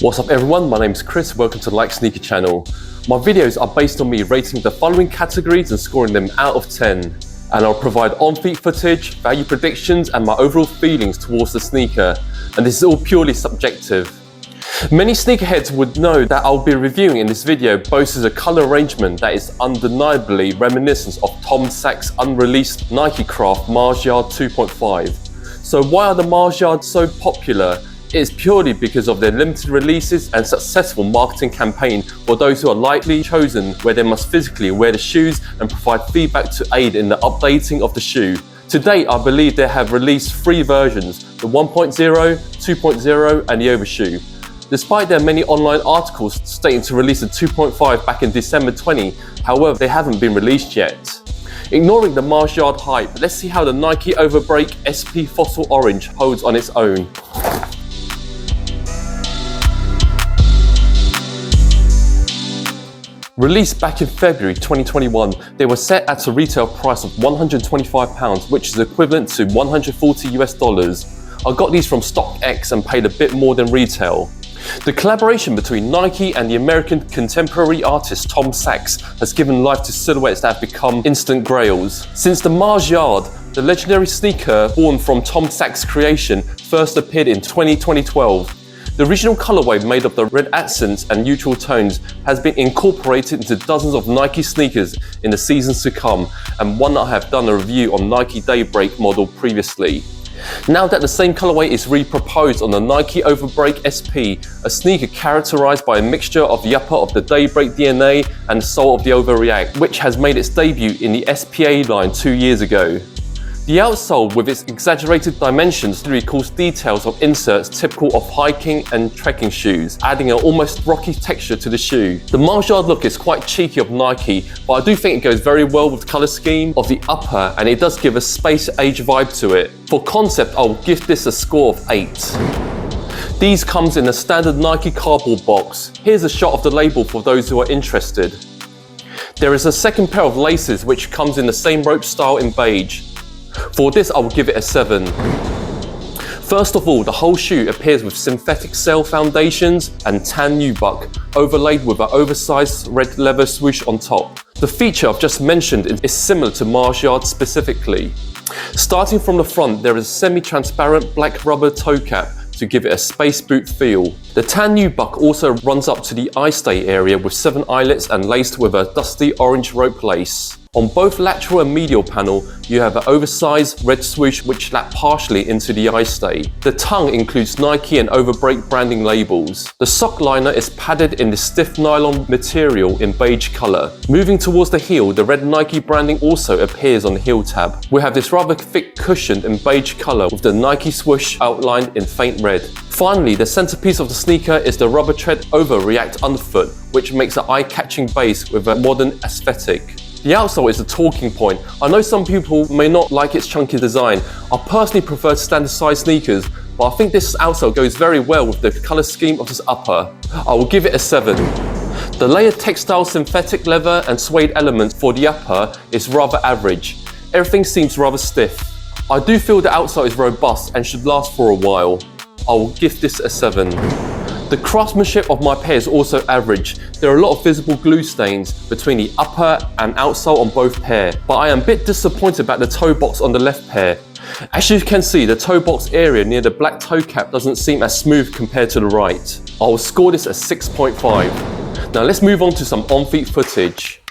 What's up everyone, my name is Chris, welcome to the Like Sneaker channel. My videos are based on me rating the following categories and scoring them out of 10. And I'll provide on-feet footage, value predictions and my overall feelings towards the sneaker. And this is all purely subjective. Many sneakerheads would know that I'll be reviewing in this video boasts a colour arrangement that is undeniably reminiscent of Tom Sachs' unreleased NikeCraft Mars Yard 2.5. So why are the Mars Yards so popular? It is purely because of their limited releases and successful marketing campaign for those who are likely chosen where they must physically wear the shoes and provide feedback to aid in the updating of the shoe. To date, I believe they have released 3 versions, the 1.0, 2.0 and the Overshoe. Despite their many online articles stating to release the 2.5 back in December 20, however, they haven't been released yet. Ignoring the Mars Yard hype, let's see how the Nike Daybreak SP Fossil Orange holds on its own. Released back in February 2021, they were set at a retail price of £125, which is equivalent to $140 US. I got these from StockX and paid a bit more than retail. The collaboration between Nike and the American contemporary artist Tom Sachs has given life to silhouettes that have become instant grails. Since the Mars Yard, the legendary sneaker born from Tom Sachs' creation, first appeared in 2012. The original colorway made of the red accents and neutral tones has been incorporated into dozens of Nike sneakers in the seasons to come, and one I have done a review on Nike Daybreak model previously. Now that the same colorway is re-proposed on the Nike Daybreak SP, a sneaker characterized by a mixture of the upper of the Daybreak DNA and the sole of the Overreact, which has made its debut in the SPA line 2 years ago. The outsole, with its exaggerated dimensions, recalls details of inserts typical of hiking and trekking shoes, adding an almost rocky texture to the shoe. The Mars Yard look is quite cheeky of Nike, but I do think it goes very well with the colour scheme of the upper, and it does give a space age vibe to it. For concept, I'll give this a score of 8. These comes in a standard Nike cardboard box. Here's a shot of the label for those who are interested. There is a second pair of laces which comes in the same rope style in beige. For this, I will give it a 7. First of all, the whole shoe appears with synthetic sail foundations and tan nubuck, overlaid with an oversized red leather swoosh on top. The feature I've just mentioned is similar to Mars Yard specifically. Starting from the front, there is a semi-transparent black rubber toe cap to give it a space boot feel. The tan nubuck also runs up to the eye stay area with 7 eyelets and laced with a dusty orange rope lace. On both lateral and medial panel, you have an oversized red swoosh which lap partially into the eye stay. The tongue includes Nike and Daybreak branding labels. The sock liner is padded in the stiff nylon material in beige colour. Moving towards the heel, the red Nike branding also appears on the heel tab. We have this rather thick cushion in beige colour with the Nike swoosh outlined in faint red. Finally, the centerpiece of the sneaker is the rubber tread Overreact underfoot, which makes an eye-catching base with a modern aesthetic. The outsole is the talking point. I know some people may not like its chunky design. I personally prefer standard size sneakers, but I think this outsole goes very well with the colour scheme of this upper. I will give it a 7. The layered textile synthetic leather and suede element for the upper is rather average. Everything seems rather stiff. I do feel the outsole is robust and should last for a while. I will give this a 7. The craftsmanship of my pair is also average. There are a lot of visible glue stains between the upper and outsole on both pair, but I am a bit disappointed about the toe box on the left pair. As you can see, the toe box area near the black toe cap doesn't seem as smooth compared to the right. I will score this a 6.5. Now let's move on to some on-feet footage.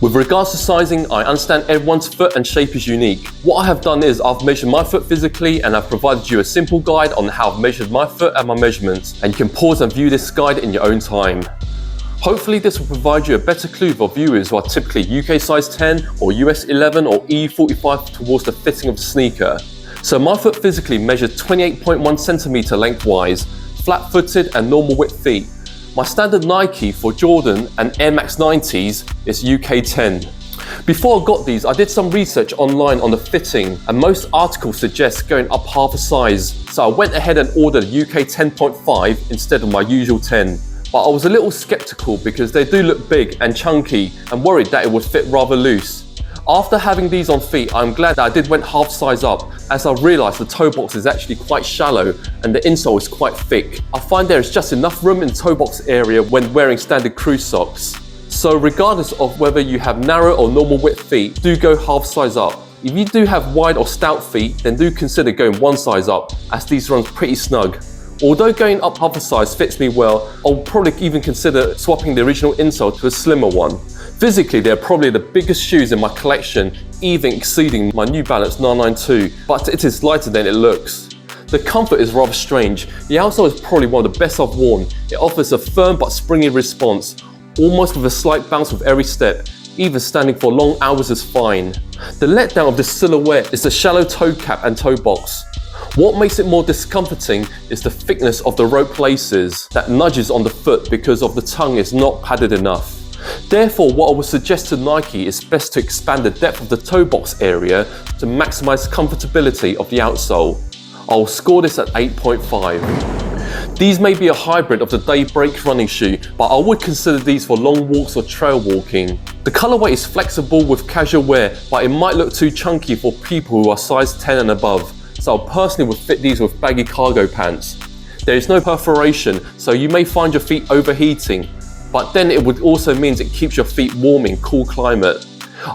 With regards to sizing, I understand everyone's foot and shape is unique. What I have done is I've measured my foot physically and I've provided you a simple guide on how I've measured my foot and my measurements, and you can pause and view this guide in your own time. Hopefully this will provide you a better clue for viewers who are typically UK size 10 or US 11 or EU45 towards the fitting of the sneaker. So my foot physically measured 28.1 centimeter lengthwise, flat-footed and normal width feet. My standard Nike for Jordan and Air Max 90s is UK 10. Before I got these, I did some research online on the fitting, and most articles suggest going up half a size. So I went ahead and ordered UK 10.5 instead of my usual 10. But I was a little skeptical because they do look big and chunky and worried that it would fit rather loose. After having these on feet, I'm glad that I did went half size up, as I realised the toe box is actually quite shallow and the insole is quite thick. I find there is just enough room in the toe box area when wearing standard cruise socks. So regardless of whether you have narrow or normal width feet, do go half size up. If you do have wide or stout feet, then do consider going one size up, as these runs pretty snug. Although going up half a size fits me well, I'll probably even consider swapping the original insole to a slimmer one. Physically, they're probably the biggest shoes in my collection, even exceeding my New Balance 992, but it is lighter than it looks. The comfort is rather strange. The outsole is probably one of the best I've worn. It offers a firm but springy response, almost with a slight bounce with every step. Even standing for long hours is fine. The letdown of this silhouette is the shallow toe cap and toe box. What makes it more discomforting is the thickness of the rope laces that nudges on the foot because of the tongue is not padded enough. Therefore, what I would suggest to Nike is best to expand the depth of the toe box area to maximize comfortability of the outsole. I'll score this at 8.5. These may be a hybrid of the Daybreak running shoe, but I would consider these for long walks or trail walking. The colorway is flexible with casual wear, but it might look too chunky for people who are size 10 and above, so I personally would fit these with baggy cargo pants. There is no perforation, so you may find your feet overheating, but then it would also mean it keeps your feet warm in cool climate.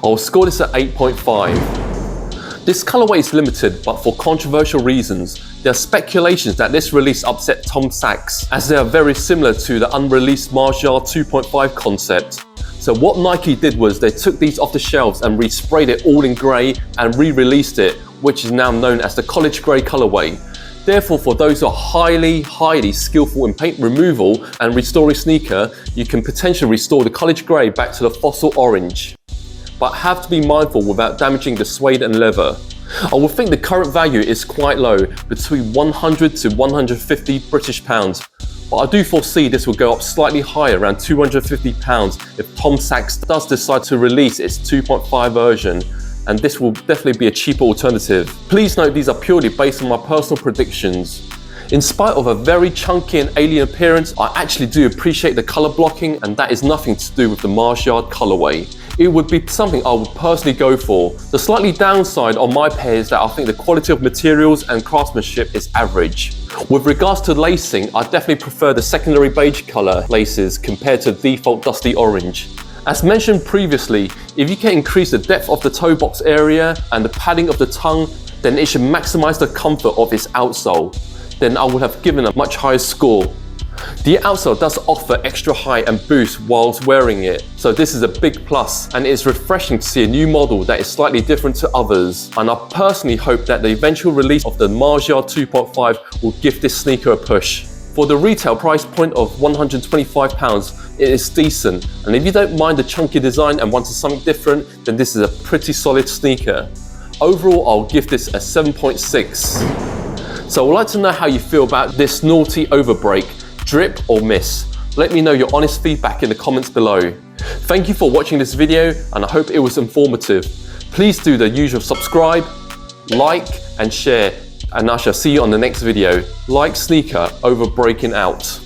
I'll score this at 8.5. This colorway is limited, but for controversial reasons. There are speculations that this release upset Tom Sachs, as they are very similar to the Unreleased Mars Yard 2.5 concept. So what Nike did was they took these off the shelves and resprayed it all in grey and re-released it, which is now known as the college grey colorway. Therefore, for those who are highly skillful in paint removal and restoring sneaker, you can potentially restore the college grey back to the fossil orange. But have to be mindful without damaging the suede and leather. I would think the current value is quite low, between 100 to 150 British pounds. But I do foresee this will go up slightly higher, around £250, if Tom Sachs does decide to release its 2.5 version. And this will definitely be a cheaper alternative. Please note these are purely based on my personal predictions. In spite of a very chunky and alien appearance, I actually do appreciate the color blocking, and that is nothing to do with the Mars Yard colorway. It would be something I would personally go for. The slightly downside on my pair is that I think the quality of materials and craftsmanship is average. With regards to lacing, I definitely prefer the secondary beige color laces compared to the default dusty orange. As mentioned previously, if you can increase the depth of the toe box area and the padding of the tongue, then it should maximize the comfort of its outsole. Then I would have given a much higher score. The outsole does offer extra height and boost whilst wearing it, so this is a big plus, and it is refreshing to see a new model that is slightly different to others. And I personally hope that the eventual release of the Mars Yard 2.5 will give this sneaker a push. For the retail price point of £125, it is decent, and if you don't mind the chunky design and wanted something different, then this is a pretty solid sneaker. Overall, I'll give this a 7.6. So I'd like to know how you feel about this naughty overbreak, drip or miss. Let me know your honest feedback in the comments below. Thank you for watching this video, and I hope it was informative. Please do the usual subscribe, like and share, and I shall see you on the next video. Like Sneaker over breaking out.